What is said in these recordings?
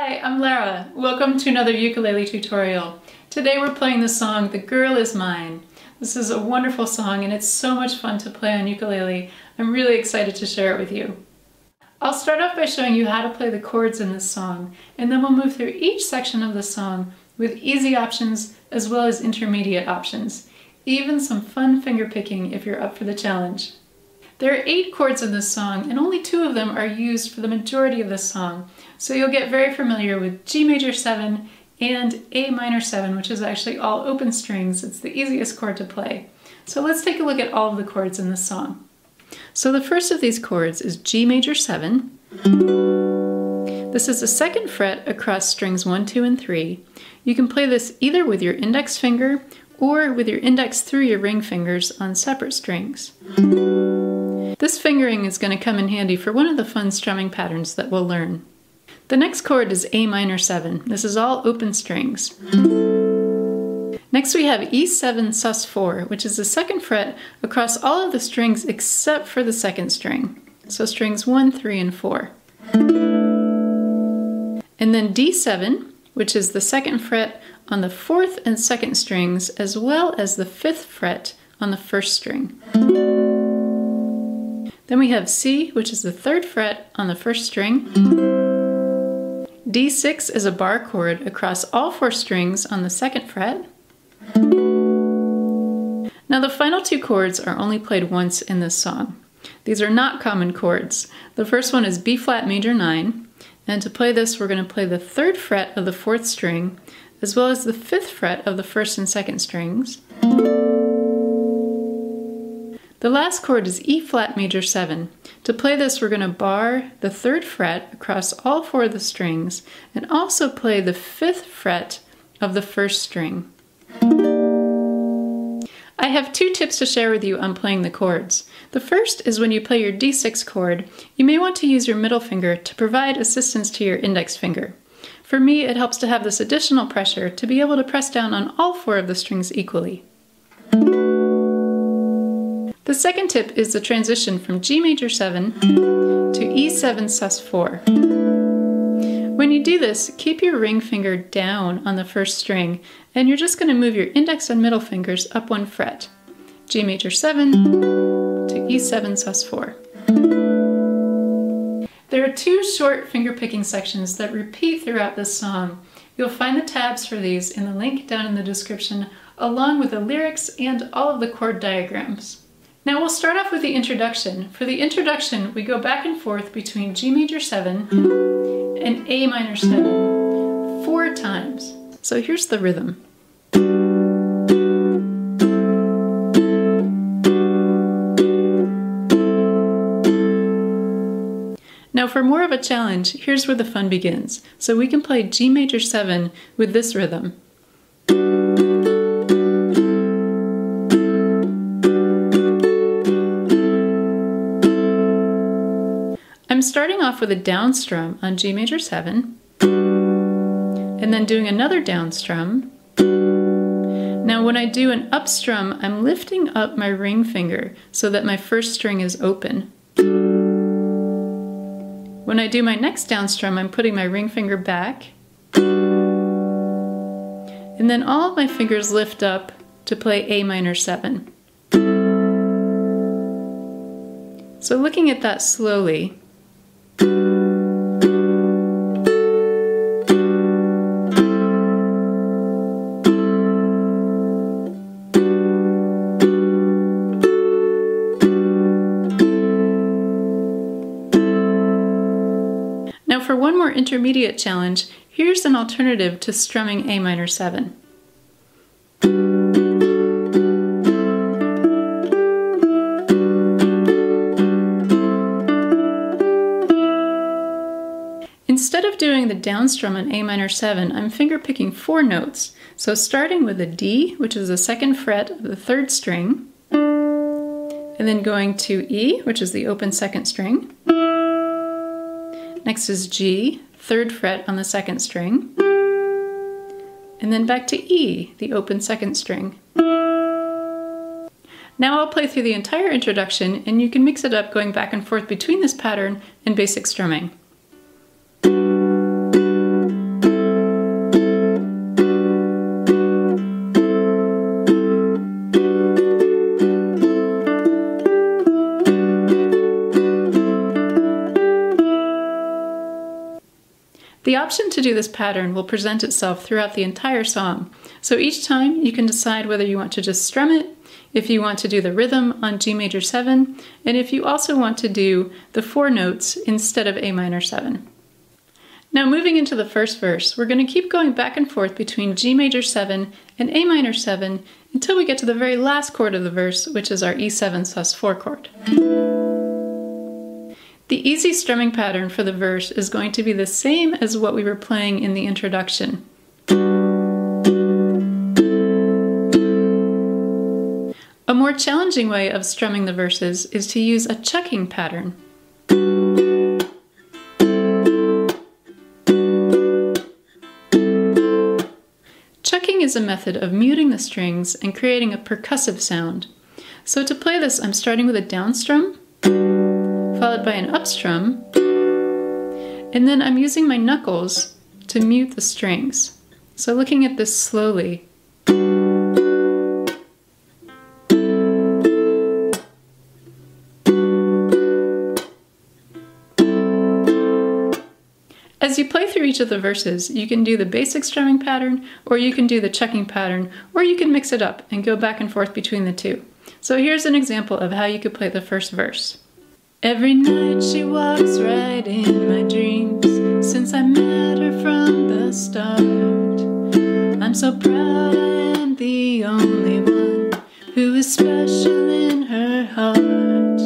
Hi, I'm Lara. Welcome to another ukulele tutorial. Today we're playing the song The Girl Is Mine. This is a wonderful song and it's so much fun to play on ukulele. I'm really excited to share it with you. I'll start off by showing you how to play the chords in this song, and then we'll move through each section of the song with easy options as well as intermediate options. Even some fun finger picking if you're up for the challenge. There are 8 chords in this song, and only 2 of them are used for the majority of the song, so you'll get very familiar with G major 7 and A minor 7, which is actually all open strings. It's the easiest chord to play. So let's take a look at all of the chords in this song. So the first of these chords is G major 7. This is the 2nd fret across strings 1, 2, and 3. You can play this either with your index finger or with your index through your ring fingers on separate strings. This fingering is going to come in handy for one of the fun strumming patterns that we'll learn. The next chord is A minor 7. This is all open strings. Next we have E7 sus4, which is the 2nd fret across all of the strings except for the 2nd string. So strings 1, 3, and 4. And then D7, which is the 2nd fret on the 4th and 2nd strings, as well as the 5th fret on the 1st string. Then we have C, which is the 3rd fret on the 1st string. D6 is a bar chord across all 4 strings on the 2nd fret. Now the final 2 chords are only played once in this song. These are not common chords. The first one is B flat major 9, and to play this we're going to play the 3rd fret of the 4th string, as well as the 5th fret of the 1st and 2nd strings. The last chord is E flat major 7. To play this we're going to bar the 3rd fret across all 4 of the strings and also play the 5th fret of the 1st string. I have 2 tips to share with you on playing the chords. The first is when you play your D6 chord, you may want to use your middle finger to provide assistance to your index finger. For me, it helps to have this additional pressure to be able to press down on all 4 of the strings equally. The second tip is the transition from G major 7 to E7 sus4. When you do this, keep your ring finger down on the 1st string, and you're just going to move your index and middle fingers up 1 fret. G major 7 to E7 sus4. There are 2 short finger picking sections that repeat throughout this song. You'll find the tabs for these in the link down in the description, along with the lyrics and all of the chord diagrams. Now we'll start off with the introduction. For the introduction, we go back and forth between G major 7 and A minor 7 4 times. So here's the rhythm. Now for more of a challenge, here's where the fun begins. So we can play G major 7 with this rhythm. I'm starting off with a down strum on G major 7, and then doing another down strum. Now when I do an up strum, I'm lifting up my ring finger so that my 1st string is open. When I do my next down strum, I'm putting my ring finger back, and then all of my fingers lift up to play A minor 7. So looking at that slowly, now for one more intermediate challenge, here's an alternative to strumming A minor 7. Instead of doing the down strum on A minor 7, I'm finger picking 4 notes. So starting with a D, which is the 2nd fret of the 3rd string, and then going to E, which is the open 2nd string. Next is G, 3rd fret on the 2nd string, and then back to E, the open 2nd string. Now I'll play through the entire introduction, and you can mix it up going back and forth between this pattern and basic strumming. The option to do this pattern will present itself throughout the entire song. So each time you can decide whether you want to just strum it, if you want to do the rhythm on G major 7, and if you also want to do the 4 notes instead of A minor 7. Now moving into the first verse, we're going to keep going back and forth between G major 7 and A minor 7 until we get to the very last chord of the verse, which is our E7 sus4 chord. The easy strumming pattern for the verse is going to be the same as what we were playing in the introduction. A more challenging way of strumming the verses is to use a chucking pattern. Chucking is a method of muting the strings and creating a percussive sound. So to play this, I'm starting with a down strum, followed by an up strum, and then I'm using my knuckles to mute the strings. So looking at this slowly. As you play through each of the verses, you can do the basic strumming pattern, or you can do the chucking pattern, or you can mix it up and go back and forth between the two. So here's an example of how you could play the first verse. Every night she walks right in my dreams, since I met her from the start. I'm so proud I am the only one who is special in her heart.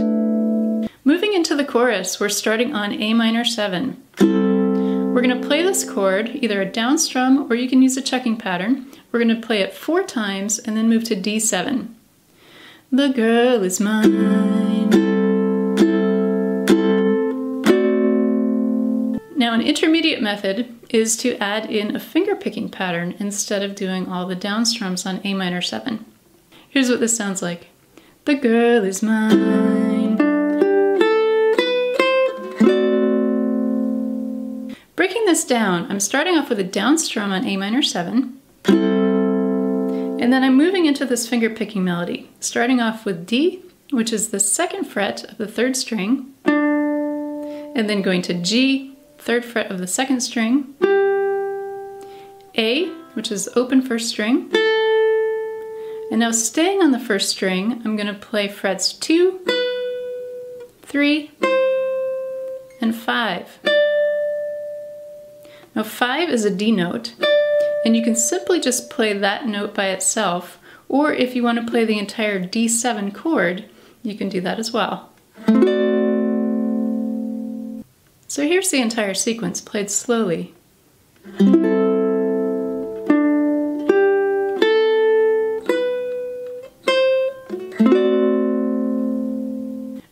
Moving into the chorus, we're starting on A minor 7. We're going to play this chord, either a down strum or you can use a chucking pattern. We're going to play it 4 times and then move to D7. The girl is mine. Now an intermediate method is to add in a finger picking pattern instead of doing all the down strums on A minor 7. Here's what this sounds like. The girl is mine. Breaking this down, I'm starting off with a down strum on A minor 7, and then I'm moving into this finger picking melody, starting off with D, which is the 2nd fret of the 3rd string, and then going to G, 3rd fret of the 2nd string, A, which is open 1st string, and now staying on the 1st string, I'm going to play frets 2, 3, and 5. Now 5 is a D note, and you can simply just play that note by itself, or if you want to play the entire D7 chord, you can do that as well. So here's the entire sequence played slowly.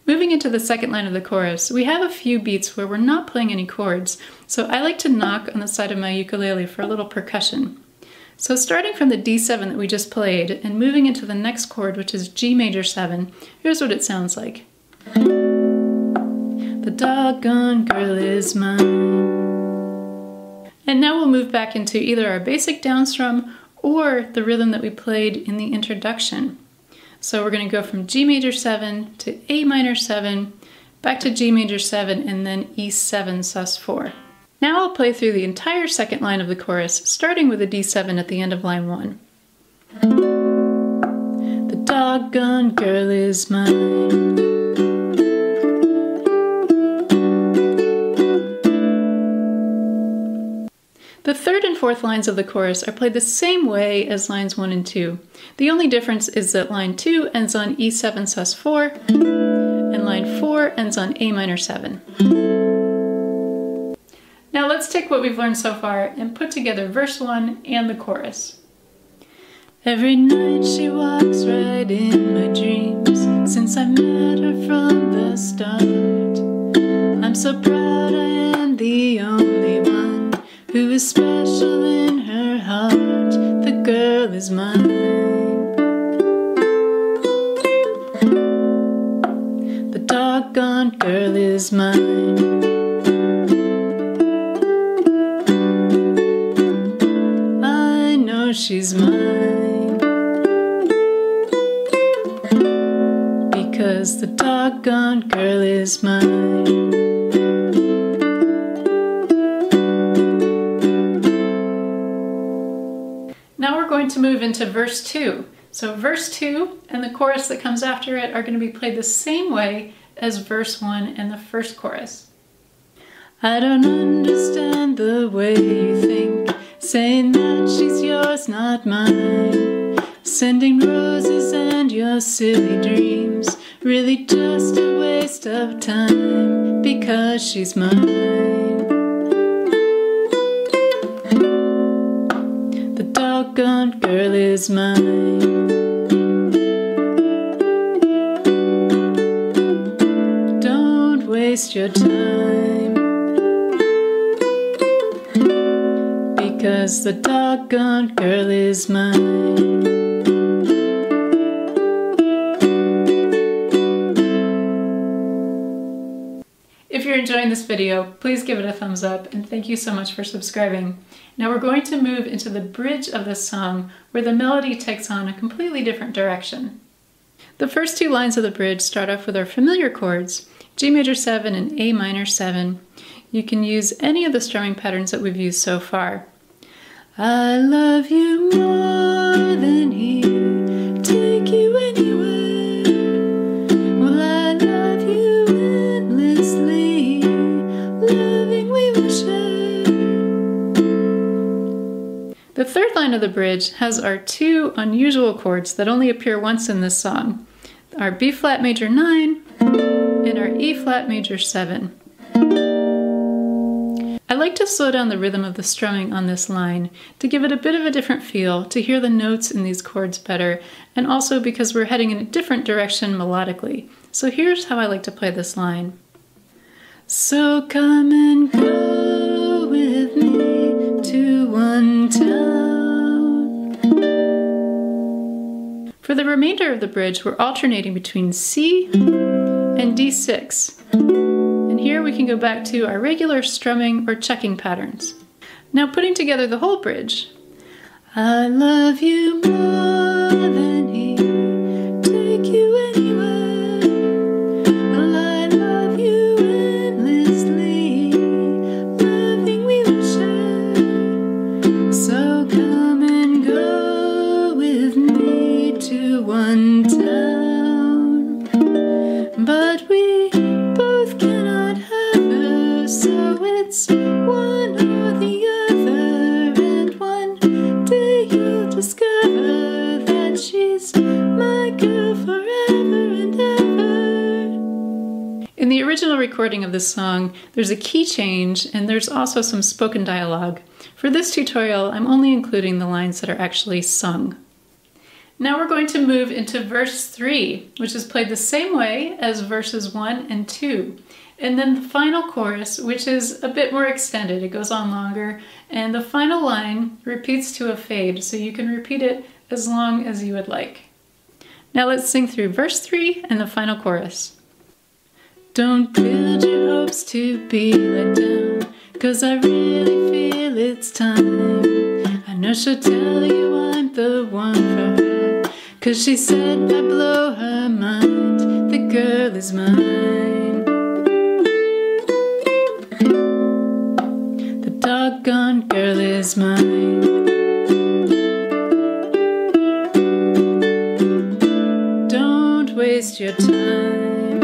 Moving into the second line of the chorus, we have a few beats where we're not playing any chords, so I like to knock on the side of my ukulele for a little percussion. So starting from the D7 that we just played and moving into the next chord, which is G major 7, here's what it sounds like. The doggone girl is mine. And now we'll move back into either our basic down strum or the rhythm that we played in the introduction. So we're going to go from G major 7 to A minor 7, back to G major 7, and then E7 sus4. Now I'll play through the entire second line of the chorus, starting with a D7 at the end of line 1. The doggone girl is mine. The 3rd and 4th lines of the chorus are played the same way as lines 1 and 2. The only difference is that line 2 ends on E7 sus4, and line 4 ends on A minor 7. Now let's take what we've learned so far and put together verse 1 and the chorus. Every night she walks right in my dreams, since I met her from the start. I'm so proud I am the only one who is special in her heart. The girl is mine. The doggone girl is mine. I know she's mine, because the doggone girl is mine. going to move into verse 2. So verse 2 and the chorus that comes after it are going to be played the same way as verse 1 and the first chorus. I don't understand the way you think, saying that she's yours, not mine. Sending roses and your silly dreams, really just a waste of time, because she's mine. The doggone girl is mine. Don't waste your time, because the doggone girl is mine. If you're enjoying this video, please give it a thumbs up, and thank you so much for subscribing. Now we're going to move into the bridge of this song, where the melody takes on a completely different direction. The first two lines of the bridge start off with our familiar chords, G major 7 and A minor 7. You can use any of the strumming patterns that we've used so far. I love you more than he, take you anywhere. Well, I love you endlessly, loving we will share. The third line of the bridge has our two unusual chords that only appear once in this song, our B flat major 9 and our E flat major 7. I like to slow down the rhythm of the strumming on this line to give it a bit of a different feel, to hear the notes in these chords better, and also because we're heading in a different direction melodically. So here's how I like to play this line. So come and go with me to one town. For the remainder of the bridge, we're alternating between C and D6. And here we can go back to our regular strumming or checking patterns. Now putting together the whole bridge. I love you more than he, take you anywhere. Well, I love you endlessly, loving we will share. So come and go with me to one town. But we both cannot have her, so it's one or the other, and one day you'll discover that she's my girl forever and ever. In the original recording of this song, there's a key change and there's also some spoken dialogue. For this tutorial, I'm only including the lines that are actually sung. Now we're going to move into verse 3, which is played the same way as verses 1 and 2. And then the final chorus, which is a bit more extended, it goes on longer, and the final line repeats to a fade, so you can repeat it as long as you would like. Now let's sing through verse 3 and the final chorus. Don't build your hopes to be let down, 'cause I really feel it's time. I know she'll tell you I'm the one for her, 'cause she said I'd blow her mind, the girl is mine. The doggone girl is mine. Don't waste your time,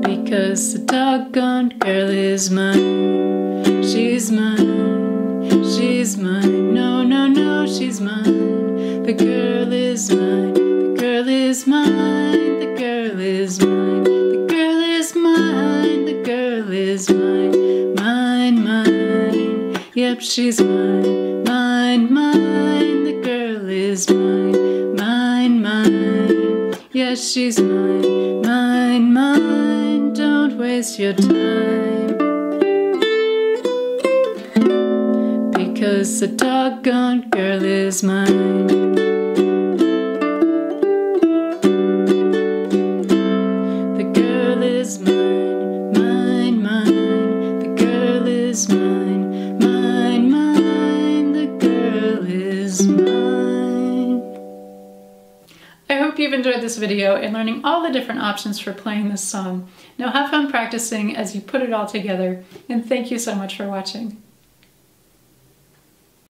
because the doggone girl is mine. She's mine, she's mine, no, no, no, she's mine. The girl is mine, the girl is mine, the girl is mine, the girl is mine, the girl is mine, mine, mine. Yep, she's mine, mine, mine, the girl is mine, mine, mine. Yes, she's mine, mine, mine. Don't waste your time, because the doggone girl is mine. The girl is mine, mine, mine. The girl is mine, mine, mine. The girl is mine. I hope you've enjoyed this video and learning all the different options for playing this song. Now have fun practicing as you put it all together, and thank you so much for watching.